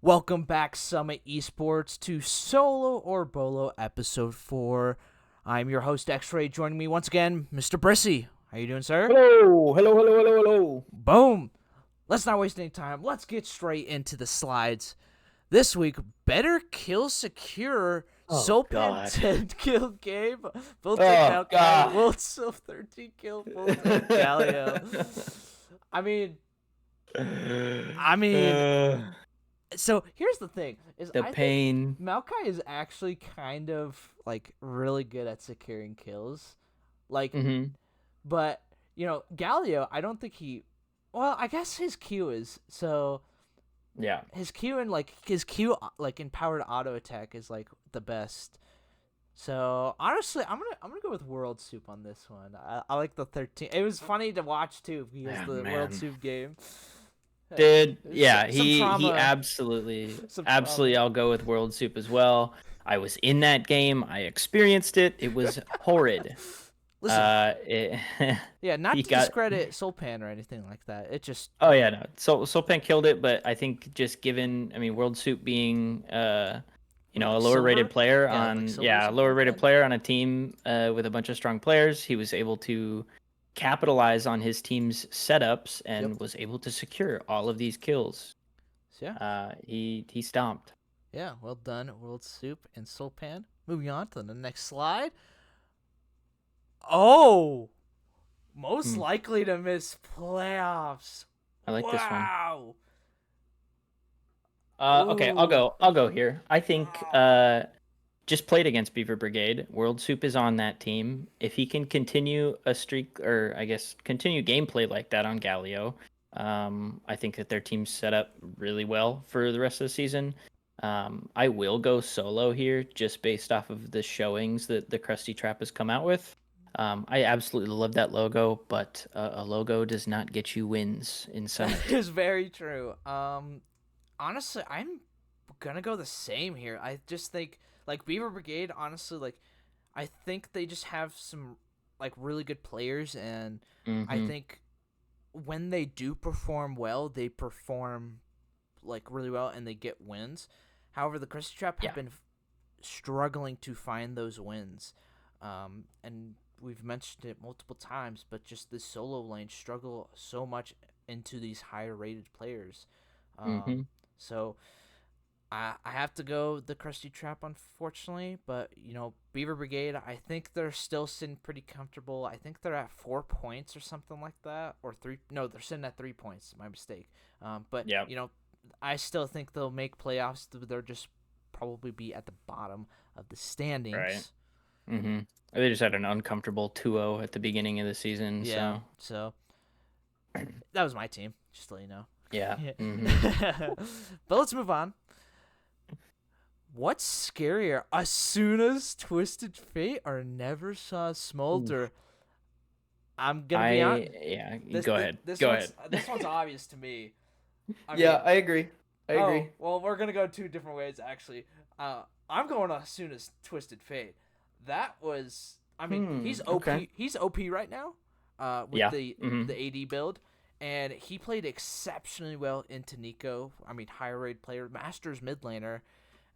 Welcome back, Summit Esports, to Solo or Bolo Episode 4. I'm your host, X-Ray. Joining me once again, Mr. Brissy. How you doing, sir? Hello. Boom! Let's not waste any time. Let's get straight into the slides. This week, Better Kill Secure, Oh, Sopan God. 10 kill game, both Oh, God. World Silv 13 kill, both Galio. I mean, so here's the thing: the I think pain. Maokai is actually kind of like really good at securing kills, like, Mm-hmm. but Galio, I don't think he. Well, I guess his Q is so. Yeah. His Q and his Q empowered auto attack is like the best. So honestly, I'm gonna go with World Soup on this one. I like the 13. It was funny to watch too because Oh, the World man. Soup game. Dude, Some, yeah, some he trauma. absolutely, Some absolutely, trauma. I'll go with World Soup as well. I was in that game. I experienced it. It was horrid. Listen, It, yeah, not he to got. discredit Soulpan or anything like that. It just Oh yeah, no. Soulpan killed it, but I think just given, I mean, World Soup being, what, a like lower rated silver? player Yeah, like on, silver or yeah, a something lower like rated that. player on a team with a bunch of strong players, he was able to capitalize on his team's setups Yep. and was able to secure all of these kills. So yeah, He stomped. yeah. Well done, World Soup and Soulpan. Moving on to the next slide. Oh, most Hmm, likely to miss playoffs. I like this one. Wow. Okay, Ooh. I'll go here. I think Ah. just played against Beaver Brigade. World Soup is on that team. If he can continue a streak, or I guess continue gameplay like that on Galio, I think that their team's set up really well for the rest of the season. I will go solo here just based off of the showings that the Krusty Trap has come out with. I absolutely love that logo, but a logo does not get you wins in That Summit. is very true. Honestly, I'm gonna go the same here. I just think like Beaver Brigade. Honestly, like I think they just have some like really good players, and I Mm-hmm. think when they do perform well, they perform like really well and they get wins. However, the Krusty Trap have Yeah. been struggling to find those wins, and we've mentioned it multiple times. But just the solo lane struggle so much into these higher rated players. Mm-hmm. So I have to go the Krusty Trap, unfortunately. But Beaver Brigade, I think they're still sitting pretty comfortable. I think they're at 4 points or something like that, or three. No, they're sitting at 3 points. My mistake. But Yeah. I still think they'll make playoffs. They'll just probably be at the bottom of the Right. standings. Mm-hmm. They just had an uncomfortable 2-0 at the beginning of the season, Yeah. so So that was my team. Just to let you know. yeah. Mm-hmm. Yeah. But let's move on. What's scarier, as soon as Twisted Fate or Never Saw Oof. Smolder? I'm gonna be honest. Yeah. This, Go this ahead. this Go one's ahead. this one's obvious to me. I Yeah, mean, I agree. I oh agree. well, we're gonna go two different ways actually. I'm going as soon as Twisted Fate. That was, I mean, he's Okay. OP. He's OP right now. With Yeah. the Mm-hmm. AD build, and he played exceptionally well into Nico. I mean, higher rated player, Masters mid laner.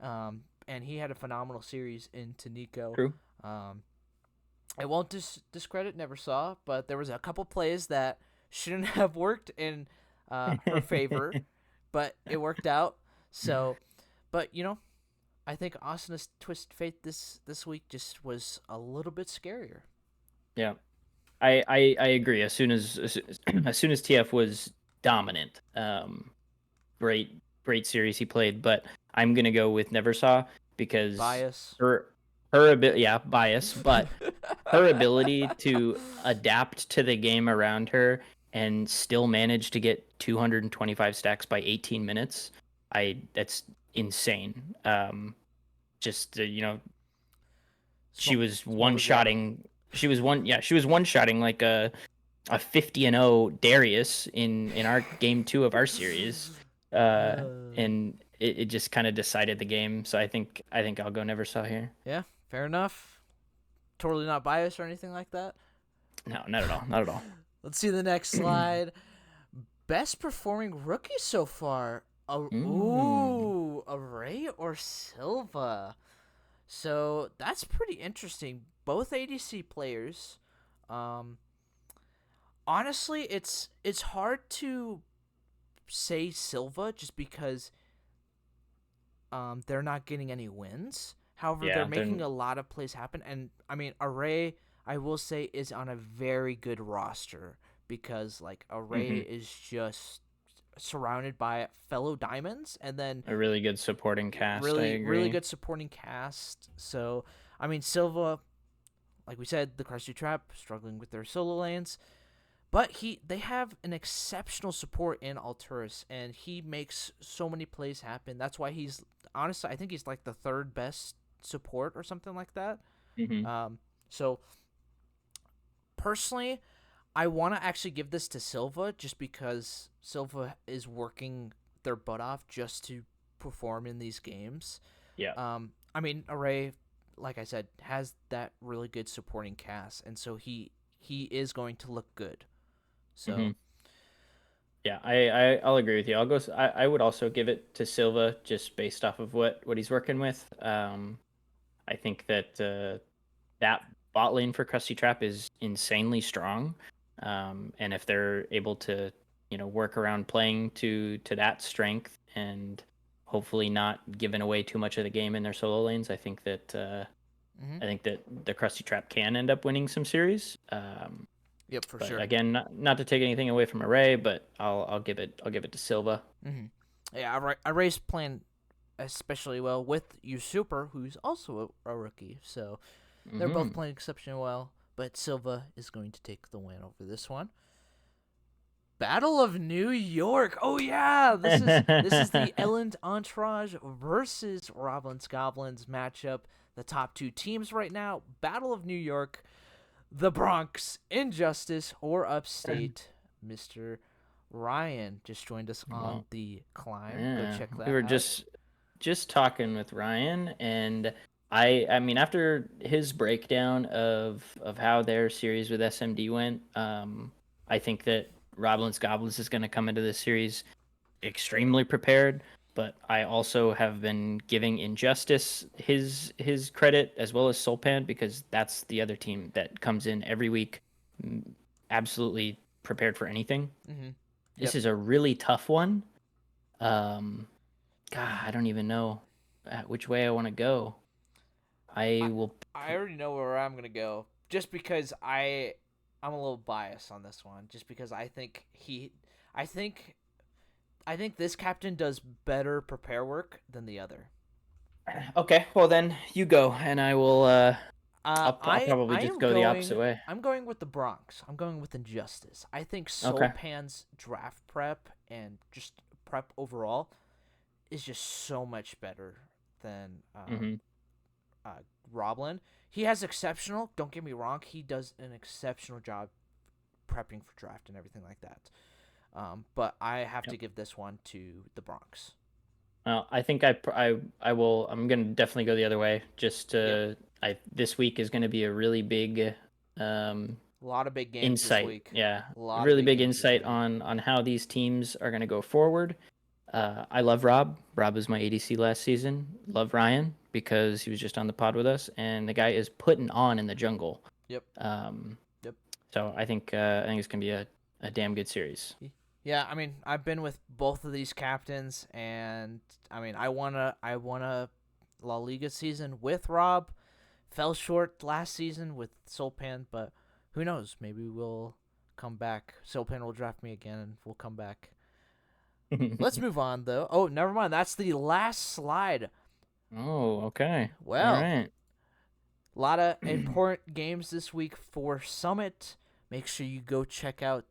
And he had a phenomenal series into Nico. True. Um, I won't discredit Never Saw, but there was a couple plays that shouldn't have worked in her favor, but it worked out. So, but I think Asana's Twist Fate this week just was a little bit scarier. Yeah. I agree. As soon as TF was dominant, great series he played. But I'm gonna go with Neversaw because Bias. her her ability, yeah, bias, but her ability to adapt to the game around her and still manage to get 225 stacks by 18 minutes, I that's insane. Just she was one Smolder got shotting. She was one shotting like a 50-0 Darius in our game 2 of our series. And it just kind of decided the game. So I think I'll go never saw here. yeah, fair enough. Totally not biased or anything like that. No, not at all. Not at all. Let's see the next slide. Best performing rookie so far. Mm. Ooh, Array or Silva. So that's pretty interesting. Both ADC players. Um, Honestly, it's hard to say Silva just because they're not getting any wins. However, they're Yeah, making they're a lot of plays happen, and I mean, Array, I will say, is on a very good roster because like Array hmm is just surrounded by fellow diamonds, and then a really good supporting cast. I really agree. good supporting cast. So I mean, Silva, like we said, the Krusty Trap struggling with their solo lanes. But they have an exceptional support in Alturas, and he makes so many plays happen. That's why he's honestly, I think he's like the third best support or something like that. hmm Um, so personally, I want to actually give this to Silva just because Silva is working their butt off just to perform in these games. Yeah. I mean, Array, like I said, has that really good supporting cast, and so he is going to look good. hmm So. Yeah, I'll agree with you. I would also give it to Silva just based off of what he's working with. I think that that bot lane for Krusty Trap is insanely strong, and if they're able to work around playing to that strength and hopefully not giving away too much of the game in their solo lanes, Mhm. I think that the Krusty Trap can end up winning some series. Yep, for But sure. again, not to take anything away from Array, but I'll give it to Silva. Yeah, Array's playing especially well with Super, who's also a rookie. So they're both hmm playing exceptionally well. But Silva is going to take the win over this one. Battle of New York. Oh yeah, this is the Elland Entourage versus Roblin's Goblins matchup. The top two teams right now. Battle of New York, the Bronx, Injustice, or Upstate. Mr. Ryan just joined us on well, the climb. Go yeah, check we that were out. just talking with Ryan, and I mean after his breakdown of how their series with SMD went, I think that Roblin's Goblins is going to come into this series extremely prepared. But I also have been giving Injustice his credit as well as Sulpan because that's the other team that comes in every week, mm, absolutely prepared for anything. Mm-hmm. This Yep. is a really tough one. Um, God, I don't even know which way I want to go. I I will. I already know where I'm gonna go, just because I'm a little biased on this one, just because I think I think this captain does better prepare work than the other. Okay, well then you go, and I will. I'll probably I just am go the opposite going. way. I'm going with the Bronx. I'm going with Injustice. I think Okay. Soulpan's draft prep and just prep overall is just so much better than hmm uh, Roblin. He has exceptional. Don't get me wrong. He does an exceptional job prepping for draft and everything like that. But I have to Yep. give this one to the Bronx. Well, I think I will. I'm gonna definitely go the other way. Just Yep. I this week is gonna be a really big um A lot of big games this insight. week. Yeah, A lot of really big big games this insight week. on how these teams are gonna go forward. I love Rob. Rob was my ADC last season. Love Ryan because he was just on the pod with us, and the guy is putting on in the jungle. Yep. Um, Yep. so I think it's gonna be a damn good series. Yeah, I mean, I've been with both of these captains, and I mean, I won a La Liga season with Rob. Fell short last season with Solpan, but who knows? Maybe we'll come back. Solpan will draft me again, and we'll come back. Let's move on, though. Oh, never mind. That's the last slide. Oh, okay. All Well, right. a lot of important games this week for Summit. Make sure you go check out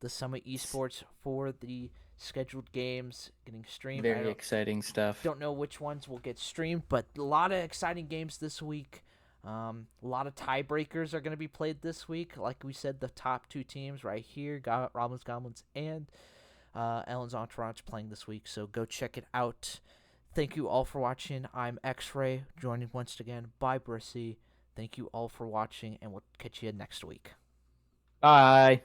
the Summit Esports for the scheduled games getting streamed. Very exciting stuff. Don't know which ones will get streamed, but a lot of exciting games this week. A lot of tiebreakers are going to be played this week. Like we said, the top two teams right here, Roblin's Goblins and Ellen's Entourage playing this week. So go check it out. Thank you all for watching. I'm X-Ray, joining once again by Brissy. Thank you all for watching, and we'll catch you next week. Bye.